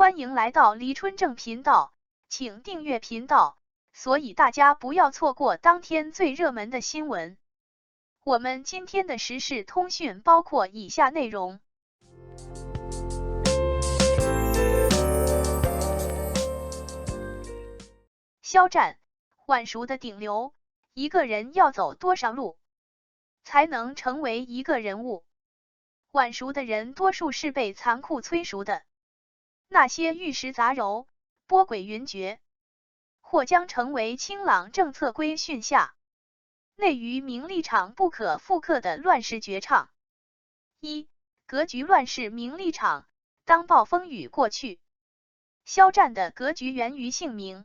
欢迎来到黎春正频道，请订阅频道，所以大家不要错过当天最热门的新闻。我们今天的时事通讯包括以下内容：肖战，晚熟的顶流，一个人要走多少路，才能成为一个人物？晚熟的人多数是被残酷催熟的。那些玉石杂糅、波诡云谲，或将成为清朗政策规训下内娱名利场不可复刻的乱世绝唱。一、格局乱世名利场，当暴风雨过去。肖战的格局源于姓名。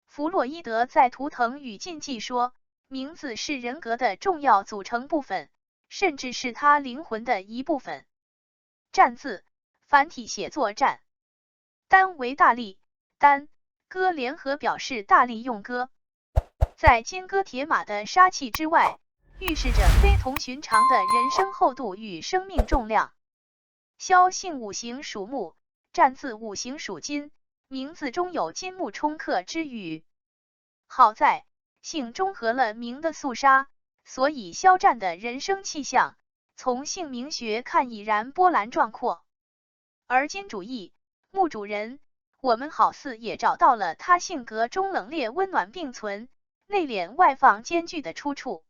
弗洛伊德在《图腾与禁忌》说，名字是人格的重要组成部分，甚至是他灵魂的一部分。战字，繁体写作战。单为大力，单戈联合表示大力用戈，在金戈铁马的杀气之外，预示着非同寻常的人生厚度与生命重量。肖姓五行属木，战字五行属金，名字中有金木冲克之语。好在姓中和了名的肃杀，所以肖战的人生气象，从姓名学看已然波澜壮阔。而金主义木主人，我们好似也找到了他性格中冷冽温暖并存、内敛外放兼具的出处。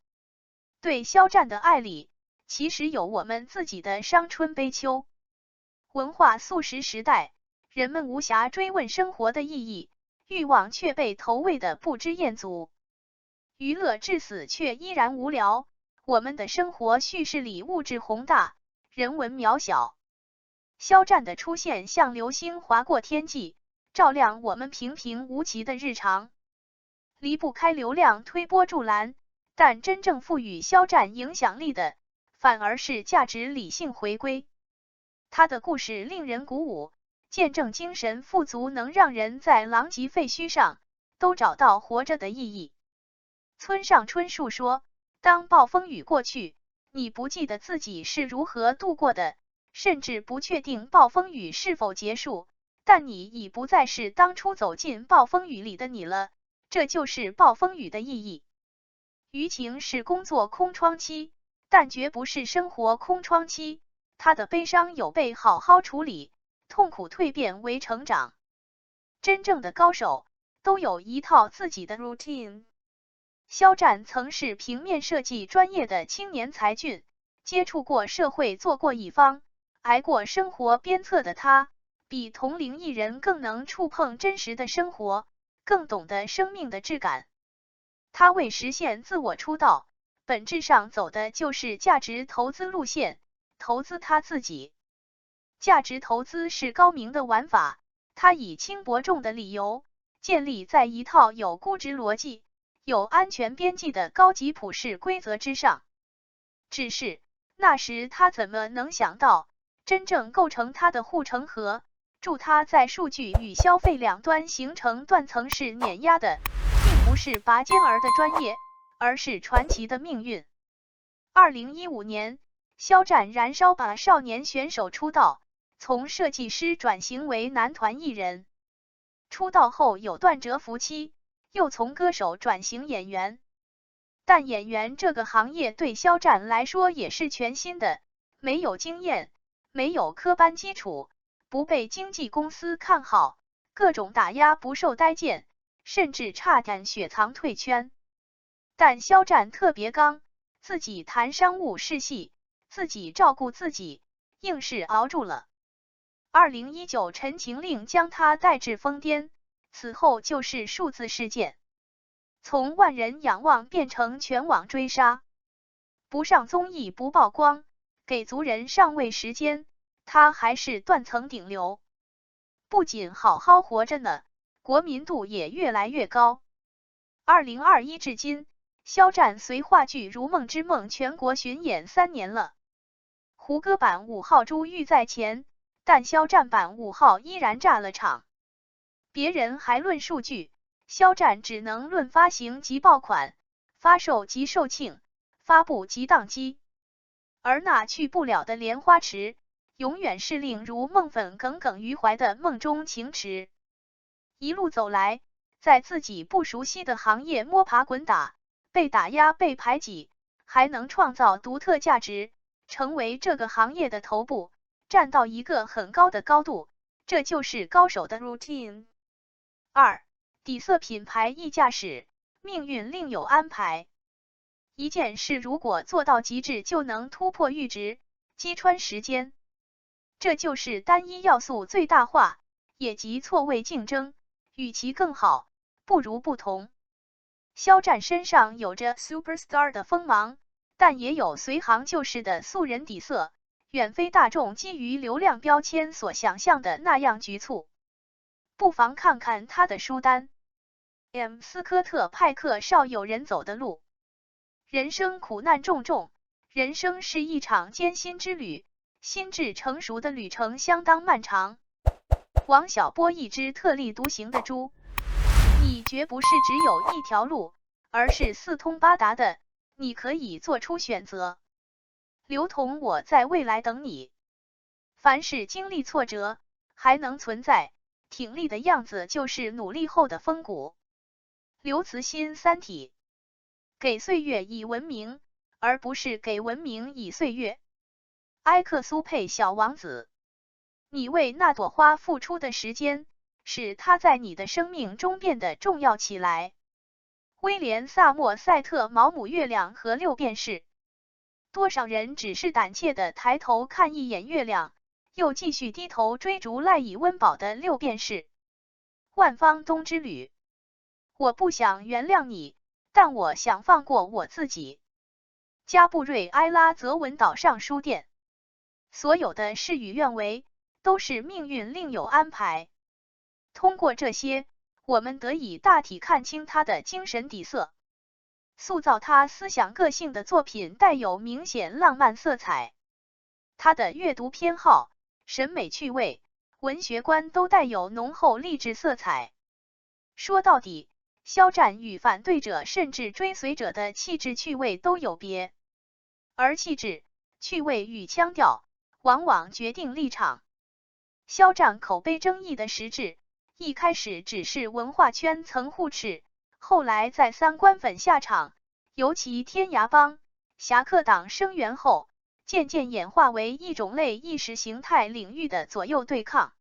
对肖战的爱里，其实有我们自己的伤春悲秋。文化速食时代，人们无暇追问生活的意义，欲望却被投喂的不知厌足。娱乐至死却依然无聊，我们的生活叙事里物质宏大，人文渺小。肖战的出现像流星划过天际，照亮我们平平无奇的日常。离不开流量推波助澜，但真正赋予肖战影响力的，反而是价值理性回归。他的故事令人鼓舞，见证精神富足能让人在狼藉废墟上都找到活着的意义。村上春树说，当暴风雨过去，你不记得自己是如何度过的，甚至不确定暴风雨是否结束，但你已不再是当初走进暴风雨里的你了，这就是暴风雨的意义。舆情是工作空窗期，但绝不是生活空窗期，他的悲伤有被好好处理，痛苦蜕变为成长。真正的高手都有一套自己的 routine。肖战曾是平面设计专业的青年才俊，接触过社会做过乙方，挨过生活鞭策的他，比同龄艺人更能触碰真实的生活，更懂得生命的质感。他为实现自我出道，本质上走的就是价值投资路线，投资他自己。价值投资是高明的玩法，他以轻薄重的理由，建立在一套有估值逻辑、有安全边际的高级普世规则之上。只是那时他怎么能想到，真正构成它的护城河，助它在数据与消费两端形成断层式碾压的，并不是拔尖儿的专业，而是传奇的命运。2015年，肖战燃烧吧少年选手出道，从设计师转型为男团艺人。出道后有段蛰伏期，又从歌手转型演员。但演员这个行业对肖战来说也是全新的，没有经验，没有科班基础，不被经纪公司看好，各种打压不受待见，甚至差点雪藏退圈。但肖战特别刚，自己谈商务试戏，自己照顾自己，硬是熬住了。2019陈情令将他带至疯癫，此后就是数字事件，从万人仰望变成全网追杀。不上综艺不曝光，给足人上位时间，他还是断层顶流。不仅好好活着呢，国民度也越来越高。2021至今，肖战随话剧《如梦之梦》全国巡演3年了。胡歌版5号珠玉在前，但肖战版5号依然炸了场。别人还论数据，肖战只能论发行及爆款，发售及售罄，发布及档期。而那去不了的莲花池，永远是令如梦粉耿耿于怀的梦中情池。一路走来，在自己不熟悉的行业摸爬滚打，被打压被排挤，还能创造独特价值，成为这个行业的头部，站到一个很高的高度，这就是高手的 routine。2. 底色品牌溢价史，命运另有安排。一件事如果做到极致，就能突破阈值，击穿时间。这就是单一要素最大化，也即错位竞争。与其更好，不如不同。肖战身上有着 superstar 的锋芒，但也有随行就市的素人底色，远非大众基于流量标签所想象的那样局促。不妨看看他的书单。M. 斯科特·派克少有人走的路。人生苦难重重，人生是一场艰辛之旅，心智成熟的旅程相当漫长。王小波一只特立独行的猪，你绝不是只有一条路，而是四通八达的，你可以做出选择。刘同，我在未来等你。凡是经历挫折还能存在挺立的样子，就是努力后的风骨。刘慈欣，三体。给岁月以文明，而不是给文明以岁月。埃克苏佩，小王子。你为那朵花付出的时间，使它在你的生命中变得重要起来。威廉·萨默塞特，毛姆，月亮和六便士。多少人只是胆怯地抬头看一眼月亮，又继续低头追逐赖以温饱的六便士。万方东之旅。我不想原谅你，但我想放过我自己。加布瑞埃拉·泽文岛上书店。所有的事与愿违，都是命运另有安排。通过这些，我们得以大体看清他的精神底色。塑造他思想个性的作品带有明显浪漫色彩。他的阅读偏好、审美趣味、文学观都带有浓厚励志色彩。说到底，肖战与反对者甚至追随者的气质趣味都有别，而气质、趣味与腔调往往决定立场。肖战口碑争议的实质，一开始只是文化圈层互斥，后来在三观粉下场，尤其天涯帮、侠客党声援后，渐渐演化为一种类意识形态领域的左右对抗。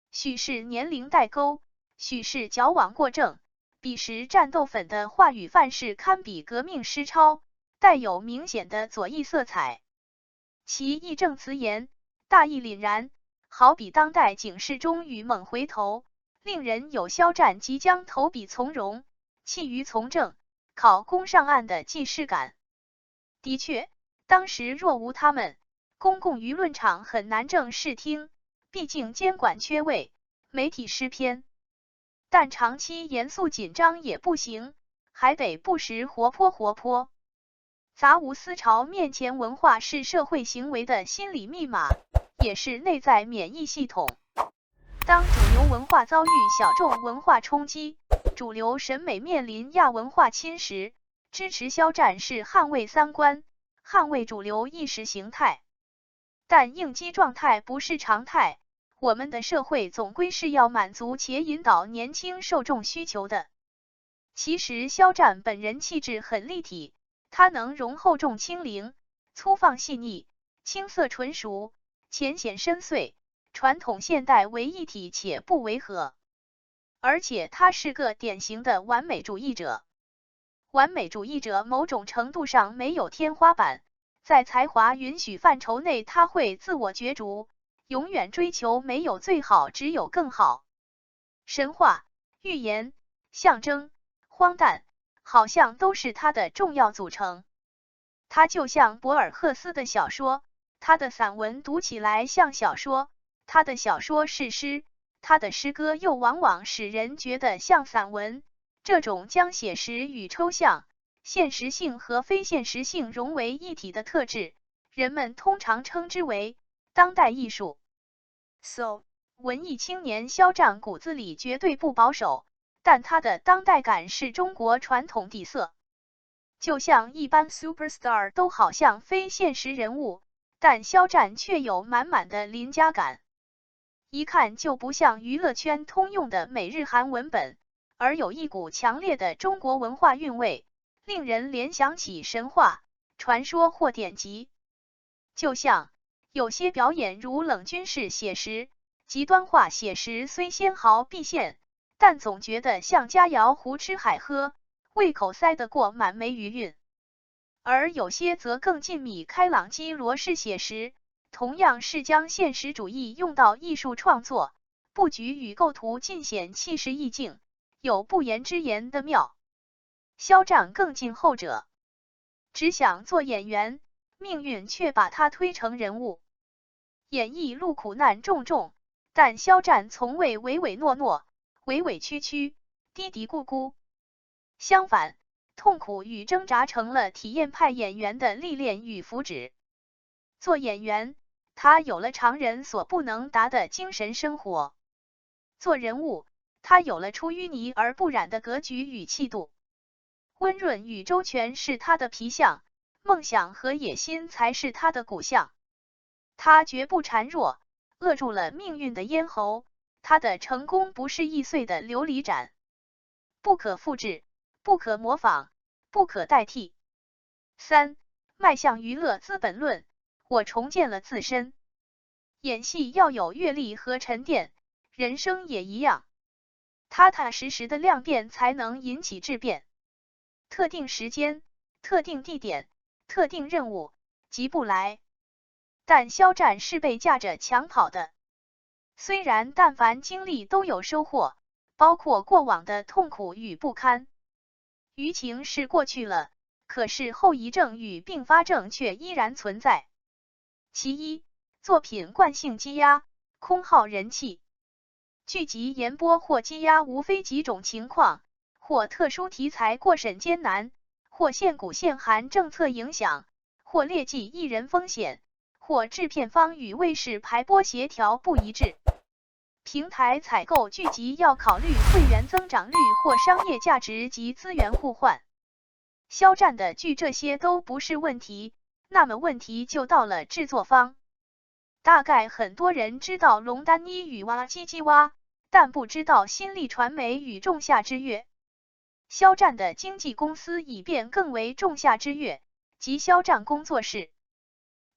许是年龄代沟，许是矫枉过正，彼时战斗粉的话语范式堪比革命诗抄，带有明显的左翼色彩。其义正辞严，大义凛然，好比当代警示中雨猛回头，令人有肖战即将投笔从戎，弃于从政，考公上岸的既视感。的确，当时若无他们，公共舆论场很难正视听，毕竟监管缺位，媒体失偏。但长期严肃紧张也不行，还得不时活泼。杂无思潮面前，文化是社会行为的心理密码，也是内在免疫系统。当主流文化遭遇小众文化冲击，主流审美面临亚文化侵蚀，支持肖战是捍卫三观，捍卫主流意识形态。但应激状态不是常态，我们的社会总归是要满足且引导年轻受众需求的。其实肖战本人气质很立体，他能融厚重轻灵，粗放细腻，青涩纯熟，浅显深邃，传统现代为一体且不违和。而且他是个典型的完美主义者。完美主义者某种程度上没有天花板，在才华允许范畴内，他会自我角逐，永远追求没有最好，只有更好。神话、寓言、象征、荒诞，好像都是他的重要组成。他就像博尔赫斯的小说，他的散文读起来像小说，他的小说是诗，他的诗歌又往往使人觉得像散文。这种将写实与抽象、现实性和非现实性融为一体的特质，人们通常称之为当代艺术。So， 文艺青年肖战骨子里绝对不保守，但他的当代感是中国传统底色。就像一般 superstar 都好像非现实人物，但肖战却有满满的邻家感，一看就不像娱乐圈通用的美日韩文本，而有一股强烈的中国文化韵味，令人联想起神话、传说或典籍。就像有些表演如冷军式写实、极端化写实虽纤毫毕现，但总觉得像佳肴胡吃海喝，胃口塞得过满没余韵。而有些则更近米开朗基罗式写实，同样是将现实主义用到艺术创作，布局与构图尽显气势意境，有不言之言的妙。肖战更近后者，只想做演员，命运却把他推成人物。演艺路苦难重重，但肖战从未唯唯诺诺、委委屈屈、嘀嘀咕咕。相反，痛苦与挣扎成了体验派演员的历练与福祉。做演员，他有了常人所不能达的精神生活；做人物，他有了出淤泥而不染的格局与气度。温润与周全是他的皮相，梦想和野心才是他的骨相。他绝不孱弱，扼住了命运的咽喉。他的成功不是易碎的琉璃盏，不可复制，不可模仿，不可代替。3. 迈向娱乐资本论，我重建了自身。演戏要有阅历和沉淀，人生也一样，踏踏实实的量变才能引起质变。特定时间、特定地点、特定任务，急不来。但肖战是被架着抢跑的，虽然但凡经历都有收获，包括过往的痛苦与不堪。舆情是过去了，可是后遗症与并发症却依然存在。其一，作品惯性积压，空耗人气。剧集延播或积压无非几种情况，或特殊题材过审艰难，或限股限韩政策影响，或劣迹艺人风险，或制片方与卫视排播协调不一致。平台采购剧集要考虑会员增长率或商业价值及资源互换。肖战的剧这些都不是问题，那么问题就到了制作方。大概很多人知道龙丹妮与哇唧唧哇，但不知道新力传媒与仲夏之月。肖战的经纪公司已变更为仲夏之月，即肖战工作室。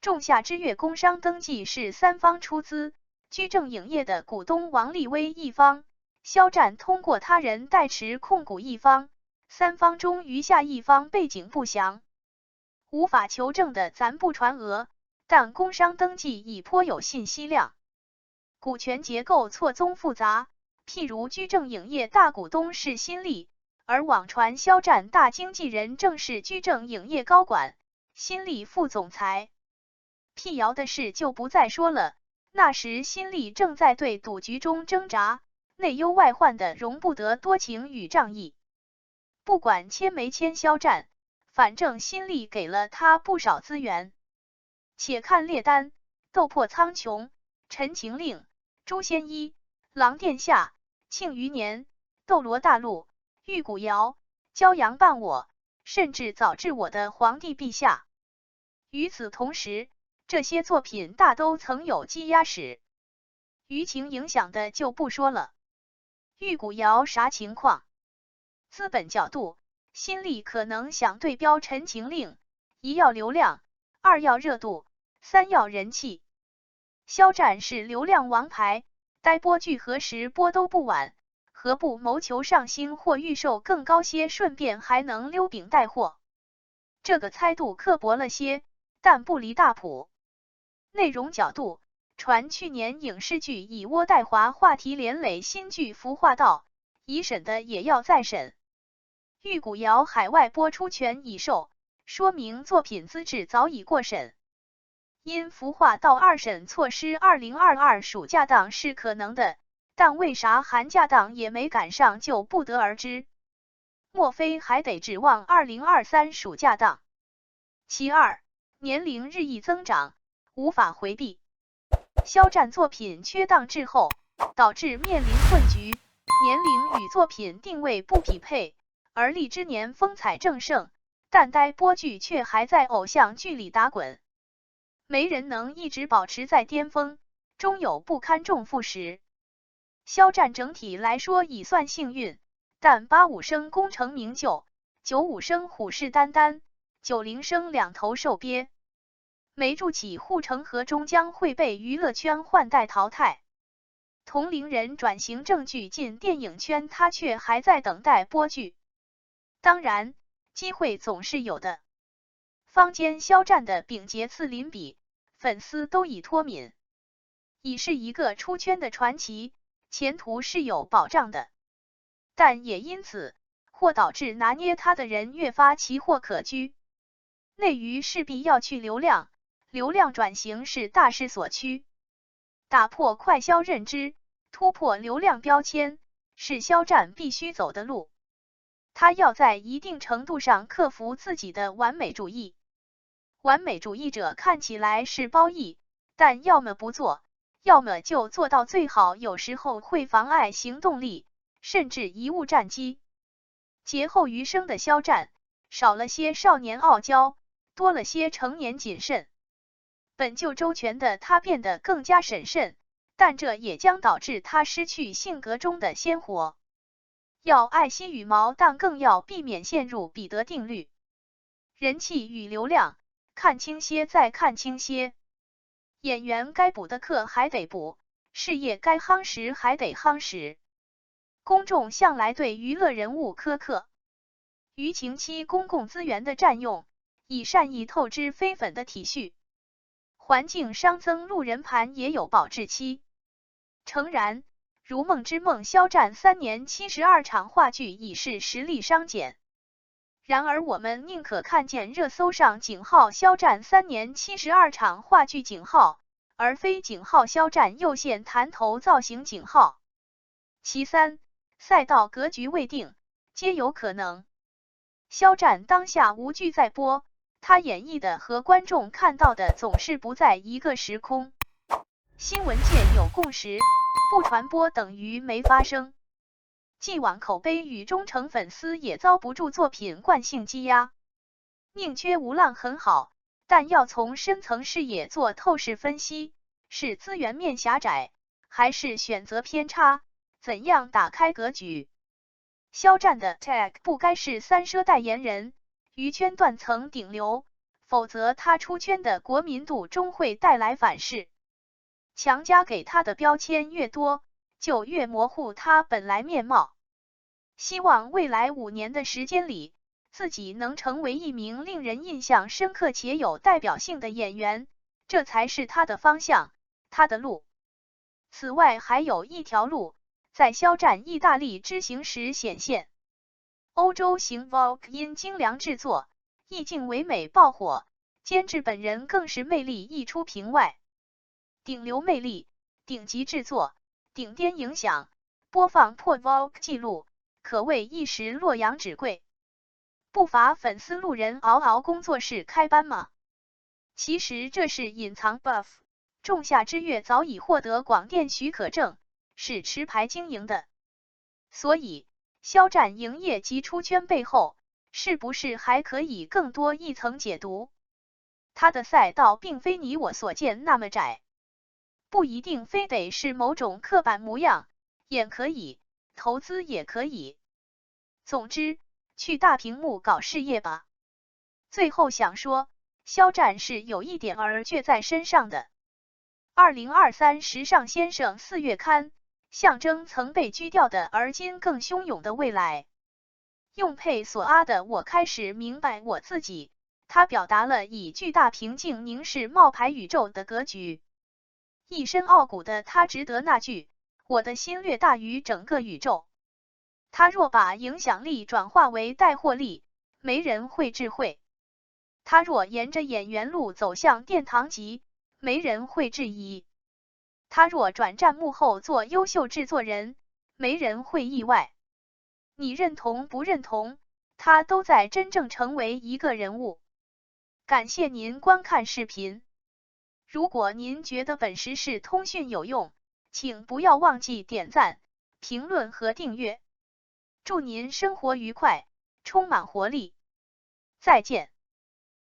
仲夏之月工商登记是3方出资，居正影业的股东王力威一方，肖战通过他人代持控股一方，3方中余下一方背景不详，无法求证的咱不传讹，但工商登记已颇有信息量。股权结构错综复杂，譬如居正影业大股东是新力，而网传肖战大经纪人正是居正影业高管、新力副总裁。辟谣的事就不再说了，那时新力正在对赌局中挣扎，内忧外患的容不得多情与仗义。不管签没签肖战，反正新力给了他不少资源。且看列单：斗破苍穹、陈情令、诛仙一、狼殿下、庆余年、斗罗大陆、玉骨遥、骄阳伴我，甚至早至我的皇帝陛下。与此同时，这些作品大都曾有积压史，舆情影响的就不说了。玉骨遥啥情况？资本角度，新力可能想对标陈情令，一要流量，二要热度，三要人气。肖战是流量王牌，待播剧何时播都不晚，何不谋求上星或预售更高些，顺便还能溜饼带货？这个猜度刻薄了些，但不离大谱。内容角度，传去年影视剧以窝代华话题连累新剧服化道，已审的也要再审。玉骨遥海外播出权已授，说明作品资质早已过审。因服化道2审错失2022暑假档是可能的，但为啥寒假档也没赶上就不得而知。莫非还得指望2023暑假档？其二，年龄日益增长，无法回避。肖战作品缺档滞后，导致面临困局，年龄与作品定位不匹配，而立之年风采正盛，但待播剧却还在偶像剧里打滚。没人能一直保持在巅峰，终有不堪重负时。肖战整体来说已算幸运，但85声功成名就，95声虎视眈眈，90声两头受憋，没筑起护城河终将会被娱乐圈换代淘汰。同龄人转型正剧进电影圈，他却还在等待播剧。当然，机会总是有的。坊间肖战的炳杰次临比，粉丝都已脱敏，已是一个出圈的传奇，前途是有保障的。但也因此，或导致拿捏他的人越发奇货可居。内娱势必要去流量，流量转型是大势所趋。打破快消认知，突破流量标签，是肖战必须走的路。他要在一定程度上克服自己的完美主义。完美主义者看起来是褒义，但要么不做，要么就做到最好，有时候会妨碍行动力，甚至贻误战机。劫后余生的肖战，少了些少年傲娇，多了些成年谨慎。本就周全的他变得更加审慎，但这也将导致他失去性格中的鲜活。要爱惜羽毛，但更要避免陷入彼得定律。人气与流量，看清些再看清些。演员该补的课还得补，事业该夯实还得夯实。公众向来对娱乐人物苛刻，舆情期公共资源的占用，以善意透支非粉的体恤。环境熵增路人盘也有保质期。诚然，如梦之梦肖战3年72场话剧已是实力商减。然而我们宁可看见热搜上井号肖战3年72场话剧井号，而非井号肖战右线弹头造型井号。其三，赛道格局未定，皆有可能。肖战当下无剧在播，他演绎的和观众看到的总是不在一个时空。新闻界有共识，不传播等于没发生。既往口碑与忠诚粉丝也遭不住作品惯性积压。宁缺毋滥很好，但要从深层视野做透视分析，是资源面狭窄，还是选择偏差？怎样打开格局？肖战的 tag 不该是三奢代言人，娱圈断层顶流，否则他出圈的国民度终会带来反噬。强加给他的标签越多，就越模糊他本来面貌。希望未来5年的时间里，自己能成为一名令人印象深刻且有代表性的演员，这才是他的方向，他的路。此外还有一条路，在肖战意大利之行时显现。欧洲行 Vogue 因精良制作，意境唯美爆火，监制本人更是魅力溢出屏外。顶流魅力，顶级制作，顶巅影响，播放破 Vogue 纪录，可谓一时洛阳纸贵。不乏粉丝路人嗷嗷工作室开班吗？其实这是隐藏 buff。仲夏之月早已获得广电许可证，是持牌经营的。所以，肖战营业及出圈背后，是不是还可以更多一层解读？他的赛道并非你我所见那么窄。不一定非得是某种刻板模样，演可以，投资也可以。总之，去大屏幕搞事业吧。最后想说，肖战是有一点儿倔在身上的。2023时尚先生4月刊，象征曾被狙掉的而今更汹涌的未来。用佩索阿的我开始明白我自己，他表达了以巨大平静凝视冒牌宇宙的格局。一身傲骨的他值得那句我的心略大于整个宇宙。他若把影响力转化为带货力，没人会智慧。他若沿着演员路走向殿堂级，没人会质疑。他若转战幕后做优秀制作人，没人会意外。你认同不认同，他都在真正成为一个人物。感谢您观看视频。如果您觉得本时事通讯有用，请不要忘记点赞、评论和订阅。祝您生活愉快，充满活力。再见。